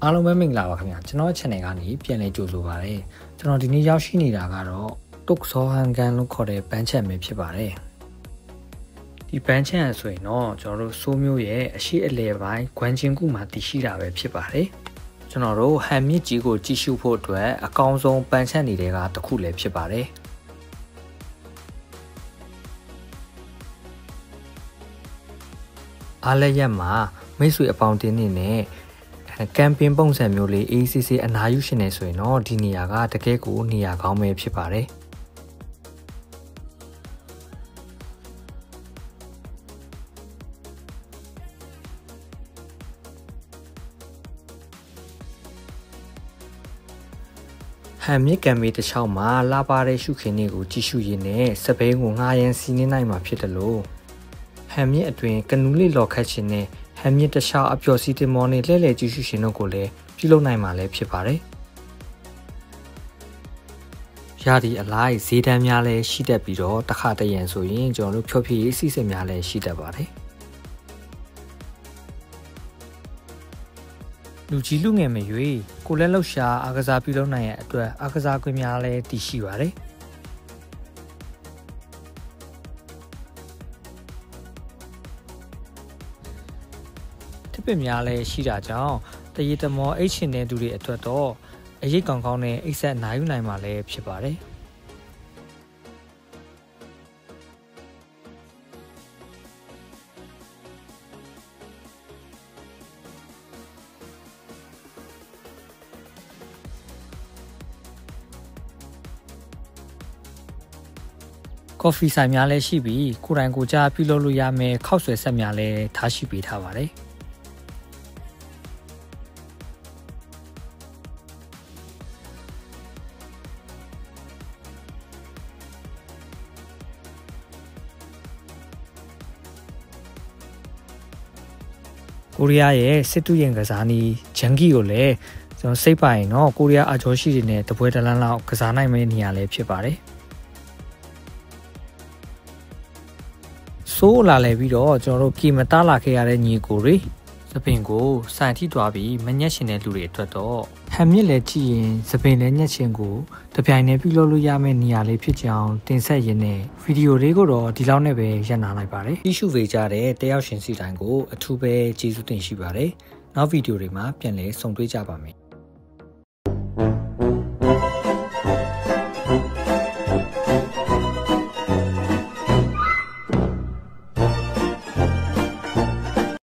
အားလုံးပဲမင်္ဂလာပါခင်ဗျာကျွန်တော် channel ကနေပြန်လည်ကြိုဆိုပါရစေကျွန်တော်ဒီနေ့ရောက်ရှိနေတာကတော့တုတ်ဆောဟန်ကန်လို့ခေါ်တဲ့ဘန်းချက်ပဲဖြစ်ပါတယ်ဒီဘန်းချက်ဆိုရင်တော့ကျွန်တော်တို့စိုးမျိုးရဲ့အရှိအလယ်ပိုင်းဂွမ်ချင်းကူမှာတည်ရှိတာပဲဖြစ်ပါတယ်ကျွန်တော်တို့ဟန်မြစ်ကြီးကိုကြည့်ရှုဖို့အတွက်အကောင်းဆုံးဘန်းချက်နေတဲ့ကတစ်ခုလည်းဖြစ်ပါတယ်အားလည်းရက်မှာမိတ်ဆွေအပေါင်းတင်းနေနဲ့ကမ်ပင်းပုံစံမျိုးလေး ACC အနာယူရှင်နေဆိုရင်တော့ဒီနေရာကတကယ်ကိုနေရာကောင်းပဲဖြစ်ပါတယ်ဟန်မြစ်ကံမေးတစ်ချောင်းမှာလာပါတဲ့ရှုခင်းတွေကိုကြည့်ရှုရင်းနဲ့စပိန်ကိုငှားရမ်းစီးနေနိုင်မှာဖြစ်တယ်လို့ဟန်မြစ်အတွင်ကနူးလေးလော်ခတ်ခြင်းနဲ့ဟန်မြစ်တစ်ချောင်းအပျော်စီတင်မောနဲ့လှည့်လည်ကြည့်ရှုခြင်းတို့ကိုလည်းပြုလုပ်နိုင်မှာလည်းဖြစ်ပါတယ်။ရာဒီအလိုက်ဈေးတန်းများလည်းရှိတတ်ပြီးတော့တစ်ခါတရံဆိုရင်ကျွန်တော်တို့ဖြောဖြေးစီးစစ်များလည်းရှိတတ်ပါတယ်။လူကြီးလူငယ်မရွေးကိုလည်းလှုပ်ရှားအားကစားပြုလုပ်နိုင်ရတဲ့အတွက်အားကစားကွင်းများလည်းတည်ရှိပါတယ်။တစ်ပစ်များလည်းရှိတာကြောင့်တရေတမောအိတ်ရှင်တဲ့သူတွေအတွက်တော့အရေးကောင်းကောင်းနဲ့အိတ်ဆက်နိုင်ယူနိုင်မှာလည်းဖြစ်ပါတယ်ကော်ဖီဆိုင်များလည်းရှိပြီးကိုယ်တိုင်ကိုယ်ကြားပြုလုပ်လို့ရမယ်ခောက်ဆွဲဆက်များလည်းထားရှိပေးထားပါတယ်ကိုရီးယားရဲ့စစ်တုရင်ကစားနည်းဂျန်ဂီကိုလည်းကျွန်တော်စိတ်ပါရင်တော့ကိုရီးယားအကျော်ရှိတွေနဲ့တပွဲတလန်းလောက်ကစားနိုင်မယ့်နေရာလည်းဖြစ်ပါတယ်ဆိုးလာလဲပြီးတော့ကျွန်တော်တို့ကီမတားလာခဲ့ရတဲ့ညီကိုတွေသပင်ကိုစိုင်ထိသွားပြီးမညက်ရှင်တဲ့လူတွေအတွက်တော့ဟန်မြစ်လည်းကြည့်ရင်သပင်လည်းညက်ရှင်ကိုတပြိုင်တည်းပြုလုပ်လို့ရမယ့်နေရာလေးဖြစ်ကြောင်းတင်ဆက်ရင်းနဲ့ဗီဒီယိုလေးကိုတော့ဒီလောက်နဲ့ပဲရပ်နာလိုက်ပါတယ်။ကြည့်ရှုပေးကြတဲ့တယောက်ရှင်စီတိုင်းကိုအထူးပဲကျေးဇူးတင်ရှိပါတယ်။နောက်ဗီဒီယိုတွေမှာပြန်လည်ဆုံတွေ့ကြပါမယ်။